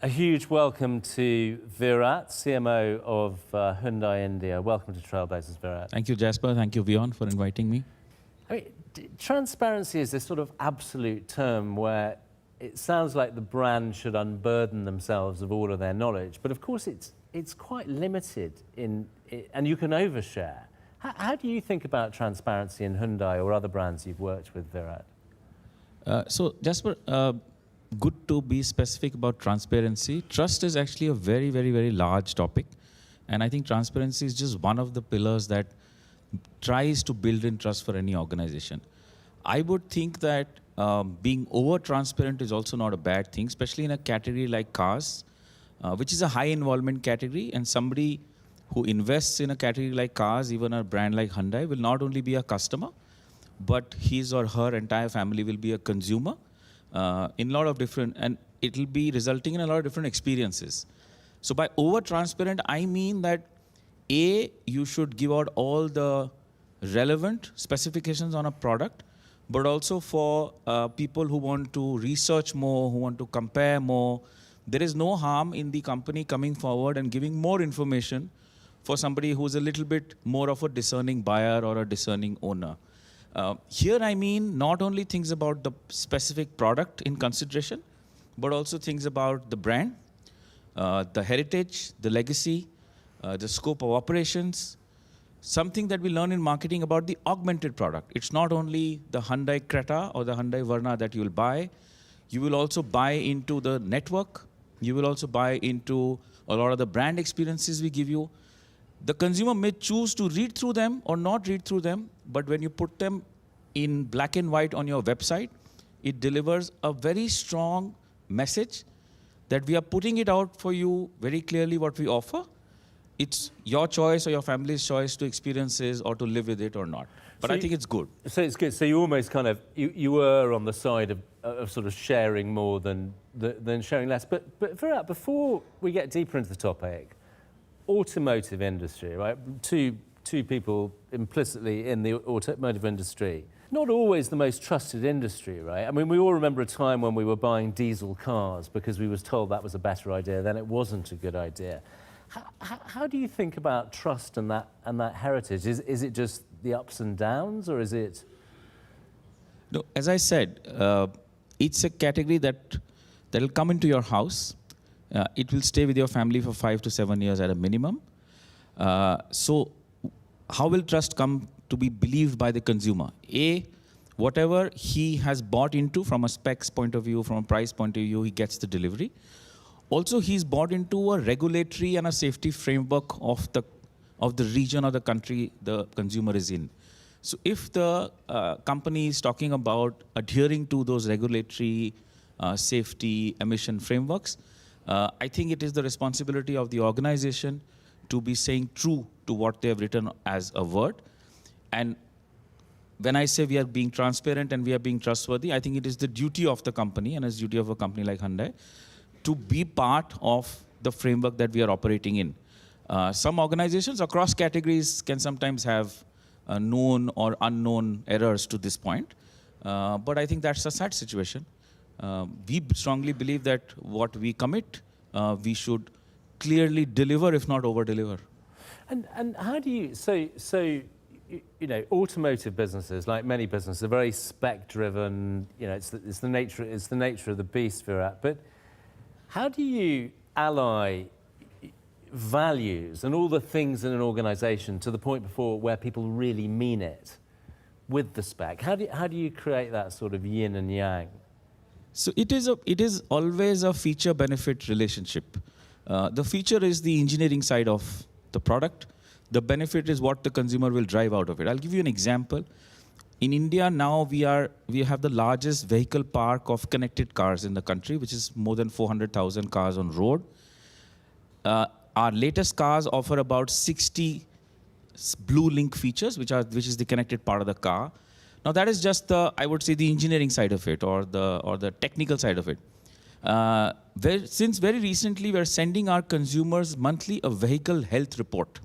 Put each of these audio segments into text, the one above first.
A huge welcome to Virat, CMO of Hyundai India. Welcome to Trailblazers, Virat. Thank you, Jasper. Thank you, WION, for inviting me. I mean, transparency is this sort of absolute term where it sounds like the brand should unburden themselves of all of their knowledge, but of course it's quite limited and you can overshare. How do you think about transparency in Hyundai or other brands you've worked with, Virat? So, Jasper, good to be specific about transparency. Trust is actually a very, very, very large topic. And I think transparency is just one of the pillars that tries to build in trust for any organization. I would think that being over-transparent is also not a bad thing, especially in a category like cars, which is a high-involvement category. And somebody who invests in a category like cars, even a brand like Hyundai, will not only be a customer, but his or her entire family will be a consumer. In a lot of different, and it will be resulting in a lot of different experiences. So by over-transparent, I mean that A, you should give out all the relevant specifications on a product, but also for people who want to research more, who want to compare more. There is no harm in the company coming forward and giving more information for somebody who's a little bit more of a discerning buyer or a discerning owner. Here I mean not only things about the specific product in consideration, but also things about the brand, the heritage, the legacy, the scope of operations, something that we learn in marketing about the augmented product. It's not only the Hyundai Creta or the Hyundai Verna that you will buy. You will also buy into the network. You will also buy into a lot of the brand experiences we give you. The consumer may choose to read through them or not read through them, but when you put them in black and white on your website, it delivers a very strong message that we are putting it out for you very clearly what we offer. It's your choice or your family's choice to experience this or to live with it or not. But I think it's good. So it's good. So you almost kind of, you were on the side of sort of sharing more than sharing less. But Virat, before we get deeper into the topic, automotive industry, right? Two people implicitly in the automotive industry. Not always the most trusted industry, right? I mean, we all remember a time when we were buying diesel cars because we was told that was a better idea, then it wasn't a good idea. How do you think about trust and that heritage? Is it just the ups and downs, or is it? No, as I said, it's a category that'll come into your house. It will stay with your family for 5 to 7 years at a minimum. So how will trust come to be believed by the consumer? A, whatever he has bought into from a specs point of view, from a price point of view, he gets the delivery. Also, he's bought into a regulatory and a safety framework of the region or the country the consumer is in. So if the company is talking about adhering to those regulatory safety emission frameworks, I think it is the responsibility of the organization to be saying true to what they have written as a word. And when I say we are being transparent and we are being trustworthy, I think it is the duty of the company, and it's the duty of a company like Hyundai, to be part of the framework that we are operating in. Some organizations across categories can sometimes have known or unknown errors to this point, but I think that's a sad situation. We strongly believe that what we commit, we should clearly deliver, if not over-deliver. And how do you, so you know, automotive businesses, like many businesses, are very spec-driven. You know, it's the nature of the beast, Virat. But how do you ally values and all the things in an organization to the point before where people really mean it with the spec? How do you create that sort of yin and yang? So it is always a feature-benefit relationship. The feature is the engineering side of the product. The benefit is what the consumer will drive out of it. I'll give you an example. In India now, we have the largest vehicle park of connected cars in the country, which is more than 400,000 cars on road. Our latest cars offer about 60 Blue Link features, which is the connected part of the car. Now that is just I would say the engineering side of it, or the technical side of it. Since very recently, we're sending our consumers monthly a vehicle health report.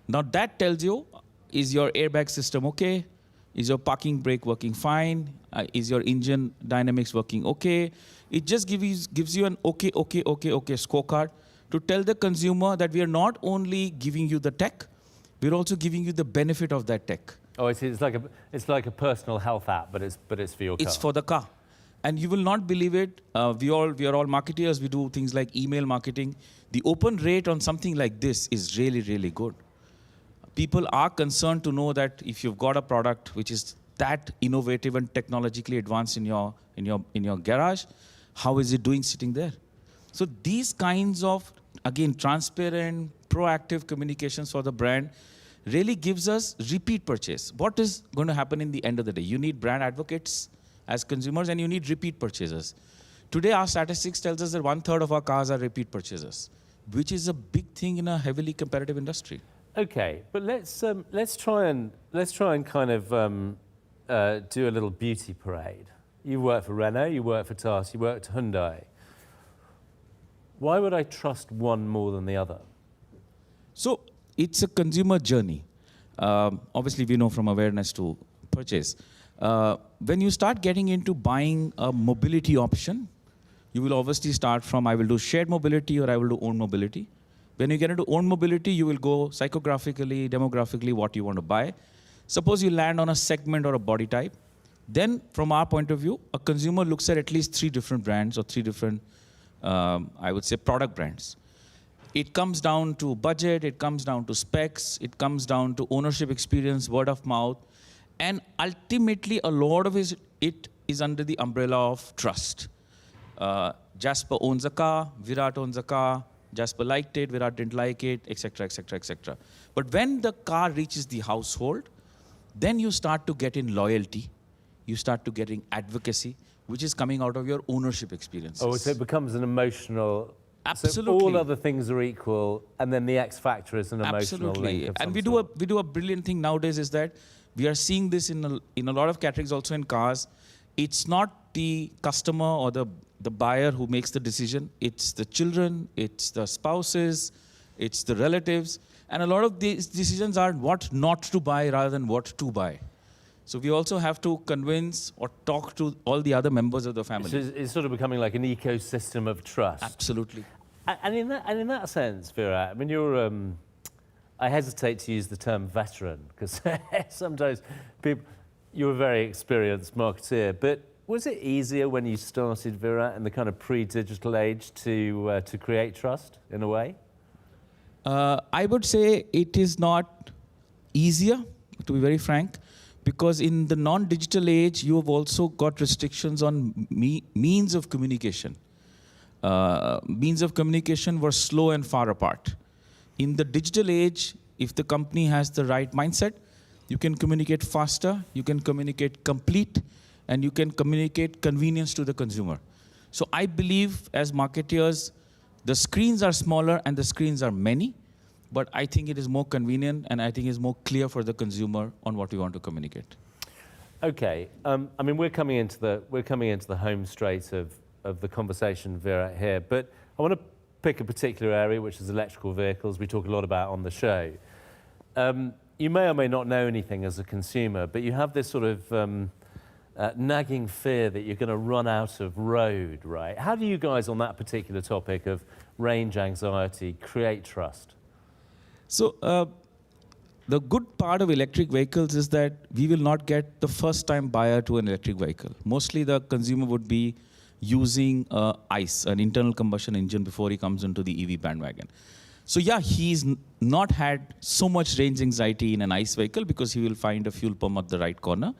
Now that tells you, is your airbag system okay? Is your parking brake working fine? Is your engine dynamics working okay? It just gives you an okay scorecard to tell the consumer that we are not only giving you the tech, we're also giving you the benefit of that tech. Oh, it's like a personal health app, but it's for your car. It's for the car. And you will not believe it. We are all marketeers. We do things like email marketing. The open rate on something like this is really, really good. People are concerned to know that if you've got a product which is that innovative and technologically advanced in your garage, how is it doing sitting there? So these kinds of, again, transparent, proactive communications for the brand really gives us repeat purchase. What is going to happen in the end of the day? You need brand advocates as consumers, and you need repeat purchasers. Today, our statistics tells us that 1/3 of our cars are repeat purchasers, which is a big thing in a heavily competitive industry. Okay, but let's try and kind of do a little beauty parade. You work for Renault, you work for Tata, you work for Hyundai. Why would I trust one more than the other? So it's a consumer journey. Obviously, we know from awareness to purchase. When you start getting into buying a mobility option, you will obviously start from, I will do shared mobility or I will do own mobility. When you get into own mobility, you will go psychographically, demographically, what you want to buy. Suppose you land on a segment or a body type. Then, from our point of view, a consumer looks at least 3 different brands or 3 different, I would say, product brands. It comes down to budget, it comes down to specs, it comes down to ownership experience, word of mouth, and ultimately a lot of it is under the umbrella of trust. Jasper owns a car, Virat owns a car, Jasper liked it, Virat didn't like it, etc., etc., etc. But when the car reaches the household, then you start to get in loyalty, you start to get in advocacy, which is coming out of your ownership experiences. Oh, so it becomes an emotional... Absolutely. So all other things are equal, and then the X factor is an emotional link of And some we do a brilliant thing nowadays is that we are seeing this in a lot of categories, also in cars. It's not the customer or the buyer who makes the decision. It's the children, it's the spouses, it's the relatives. And a lot of these decisions are what not to buy rather than what to buy. So we also have to convince or talk to all the other members of the family. So it's sort of becoming like an ecosystem of trust. Absolutely. And in that sense, Virat, I mean, you're... I hesitate to use the term veteran, because sometimes you're a very experienced marketeer, but was it easier when you started, Virat, in the kind of pre-digital age to create trust, in a way? I would say it is not easier, to be very frank, because in the non-digital age, you have also got restrictions on means of communication. Means of communication were slow and far apart. In the digital age, if the company has the right mindset, you can communicate faster, you can communicate complete, and you can communicate convenience to the consumer. So I believe as marketeers, the screens are smaller and the screens are many, but I think it is more convenient and I think it's more clear for the consumer on what we want to communicate. Okay, I mean, we're coming into the home straight of the conversation, Virat, here, but I want to pick a particular area, which is electrical vehicles. We talk a lot about on the show. You may or may not know anything as a consumer, but you have this sort of nagging fear that you're going to run out of road, right? How do you guys, on that particular topic of range anxiety, create trust? So the good part of electric vehicles is that we will not get the first-time buyer to an electric vehicle. Mostly the consumer would be using ICE, an internal combustion engine, before he comes into the EV bandwagon. So yeah, he's not had so much range anxiety in an ICE vehicle because he will find a fuel pump at the right corner.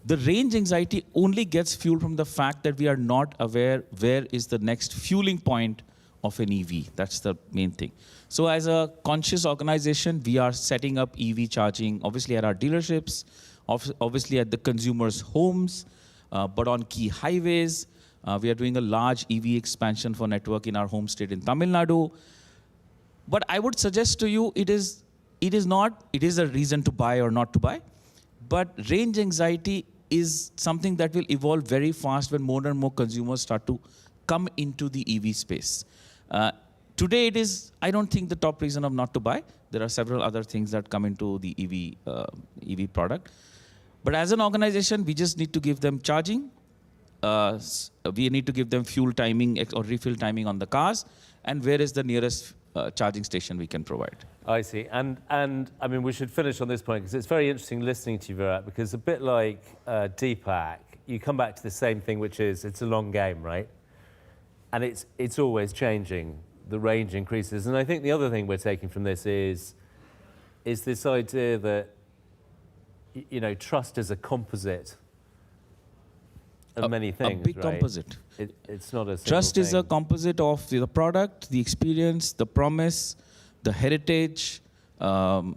The range anxiety only gets fueled from the fact that we are not aware where is the next fueling point of an EV. That's the main thing. So as a conscious organization, we are setting up EV charging, obviously at our dealerships, obviously at the consumers' homes, but on key highways. We are doing a large EV expansion for network in our home state in Tamil Nadu. But I would suggest to you, it is a reason to buy or not to buy. But range anxiety is something that will evolve very fast when more and more consumers start to come into the EV space. Today it is, I don't think, the top reason of not to buy. There are several other things that come into the EV product. But as an organization, we just need to give them charging. We need to give them fuel timing or refill timing on the cars, and where is the nearest charging station we can provide. I see. And I mean, we should finish on this point because it's very interesting listening to you, Virat, because a bit like Deepak, you come back to the same thing, which is it's a long game, right? And it's always changing. The range increases. And I think the other thing we're taking from this is this idea that, you know, trust is a composite of many things, A big right? composite. It's not a single Trust is a thing. composite of the product, the experience, the promise, the heritage. Can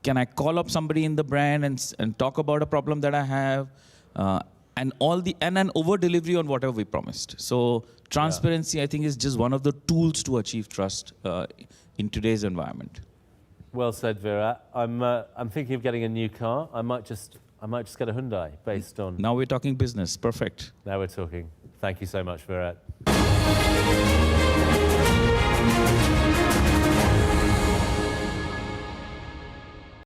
I call up somebody in the brand and talk about a problem that I have? And an over delivery on whatever we promised. So transparency, I think, is just one of the tools to achieve trust in today's environment. Well said, Virat. I'm thinking of getting a new car. I might just get a Hyundai based on. Now we're talking business. Perfect. Now we're talking. Thank you so much, Virat.